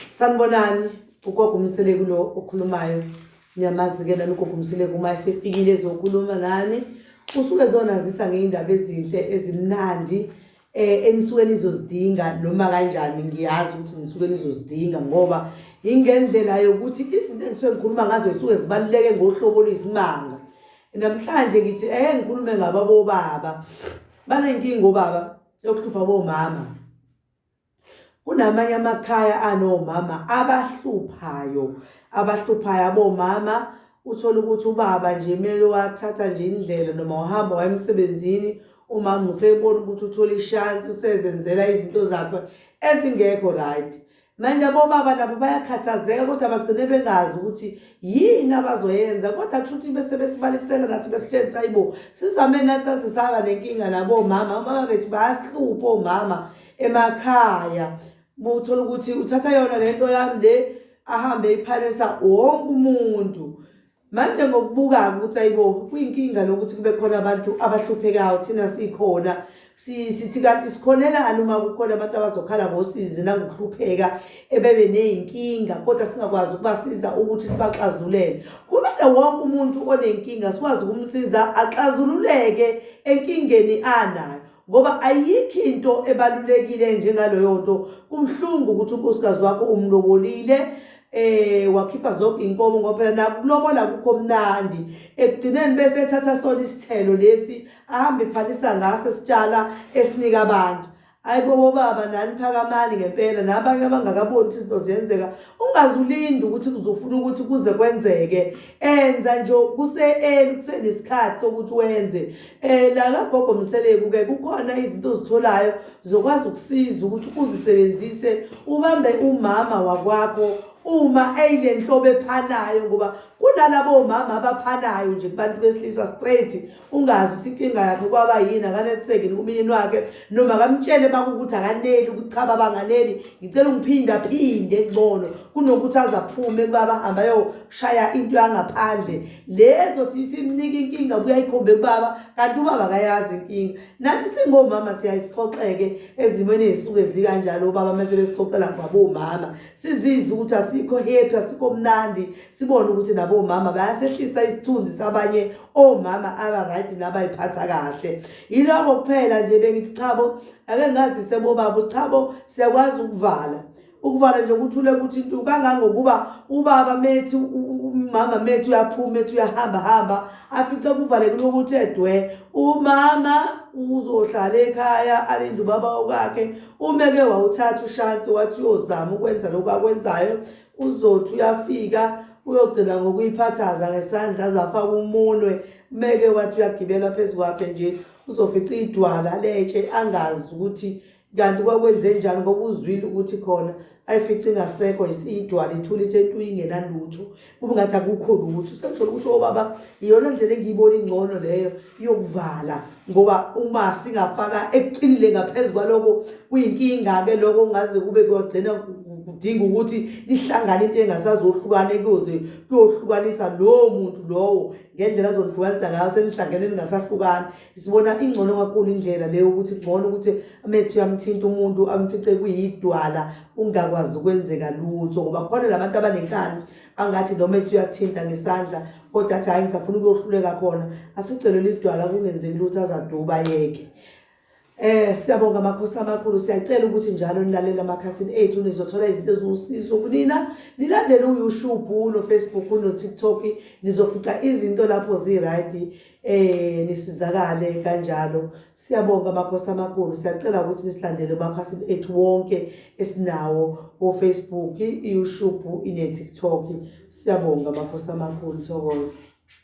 Sanibonani, ugogo Mseleku lo okhulumayo. Niyamazi-ke nami ugogo Mseleku uma esefikile ezokhuluma nani. Usuke ezonazisa ngeindaba ezinhle ezimnandi enisuke nizozidinga noma kanjani ngiyazi ukuthi nisuke nizozidinga ngoba ingendlela yokuthi izinto engisuke ngikhuluma ngazo zisuke zibaluleke ngohlobo lwesimanga. Namhlanje ngithi ngikhulume ngabobaba. Banenkinga obaba yokuhlupha bomama. Kunamanye amakhaya anomama abahluphayo abomama. Uthola ukuthi ubaba nje mele wathatha nje indlela noma uhamba waye emsebenzini, umama usebona ukuthi uthola ishansi usezenzela izinto zakhe ezingekho right. Manje abobaba nabo bayakhathazeka kodwa bagcine bengazi ukuthi yini abazoyenza, kodwa kusho ukuthi bese besibalisela nathi besitshela hayibo sizame nathi sisaba nenkinga nabomama. Omama bethu bayasihlupha omama emakhaya. Uthola ukuthi uthatha yona lento yami le ahambe iphanisa wonke umuntu. Manje ngokubuka ukuthi hayibo kuyinkinga lokuthi kube khona abantu abahluphekayo thina sikhona sithi kanti sikhonelana uma kukhona abantu abazokhala ngosizi nangokuhlupheka ebebe neyinkinga kodwa singakwazi ukubasiza ukuthi sibaxazulule. Kumele wonke umuntu onenkinga sikwazi ukumsiza axazululeke enkingeni anayo ngoba ayikho into ebalulekile njengaloyo nto. Kumhlungu ukuthi unkosikazi wakho umlobolile wakhipha zonke inkomo ngoba phela nakulobola kukho mnandi. Ekugcineni bese ethatha sona isithelo lesi ahambe ephanisa ngaso esitshala esinika abantu. Hayibo bobaba nani phakamani ngempela nabanye abangakaboni ukuthi izinto ziyenzeka. Ungazulindi ukuthi kuzofuna ukuthi kuze kwenzeke. Enza nje kusenesikhathi sokuthi wenze. La Gogo Mseleku ke kukhona izinto ozitholayo zokwazi ukusiza ukuthi uzisebenzise ubambe umama wakwakho uma eyile nhlobo ephanayo ngoba kunalabo omama abaphanayo nje kubantu besilisa straight. Ungazi ukuthi inkinga yakhe kwaba yini akaneliseki nomyeni wakhe noma kamtshele bakuthi akaneli ukuthi cha babanganeli ngicela ungiphinda ngcono kunokuthi azaphume kubaba hamba yoshaya into yangaphandle lezothi simnika inkinga buyayikhombe kubaba kanti ubaba akayazi inkinga. Nathi singomama siyayisiphoxeke ezimweni ezisuke zikanjalo ubaba mase besixoxela ngabomama sizizwe ukuthi asikho happy asikho mnandi sibone ukuthi omama bayasehlisa isithunzi sabanye omama aba-right nabayiphatha kahle. Yiloko kuphela nje bengithi chabo ake ngazise bobaba chabo siyakwazi ukuvala nje ukuthule ukuthi into kangangokuba ubaba methi umama methi uyaphuma methi uyahamba afice kuvale kulokuthi edwe umama uzohlala ekhaya alinde ubaba wakhe. Umeke wawuthatha ushansi wathi uyozama ukwenza lokho akwenzayo uzothi uyafika uyogcina ngokuyiphathaza ngesandla azafaka umunwe. Meke wathi uyagibela phezu kwakhe nje uzofica idwala letshe angazi ukuthi kanti kwakwenze njani ngoba uzwile ukuthi khona ayifica ingasekho idwala ithula ithe ingenalutho kube ngathi akukho lutho. Sengisho ukuthi obaba iyona ndlela engiyibona ingcono leyo yokuvala ngoba uma singafaka eqinile ngaphezulu kwaloko kuyinkinga ke lokho ungaze kube kuyogcina kudinga ukuthi lihlangane into engasazohlukane kuze kuyohlukanisa lo muntu lowo ngendlela azonihlukanisa ngayo senihlangene ningasahlukani. Sibona ingcono kakhulu indlela leyo ukuthi ngcono ukuthi amethu yamthinta umuntu amfice kuyidwala ungakwazi ukwenzeka lutho ngoba khona labantu abanenkani angathi noma ethu uyathinta ngesandla kodwa athi hayi ngisafuna ukuyohluleka khona afice leli dwala kungenzeki lutho azaduba yeke. Siyabonga amakhosi amakhulu. Siyacela ukuthi njalo nilalela amakhasini ethu nizothola izinto eziwusizo kunina. Nilandele uYouTube no Facebook no TikTok nizofica izinto lapho zi-right nisizakale kanjalo. Siyabonga amakhosi amakhulu. Siyacela ukuthi nisilandele amakhasini ethu wonke esinawo Facebook, iYouTube, ine TikTok. Siyabonga amakhosi amakhulu. Thokoza.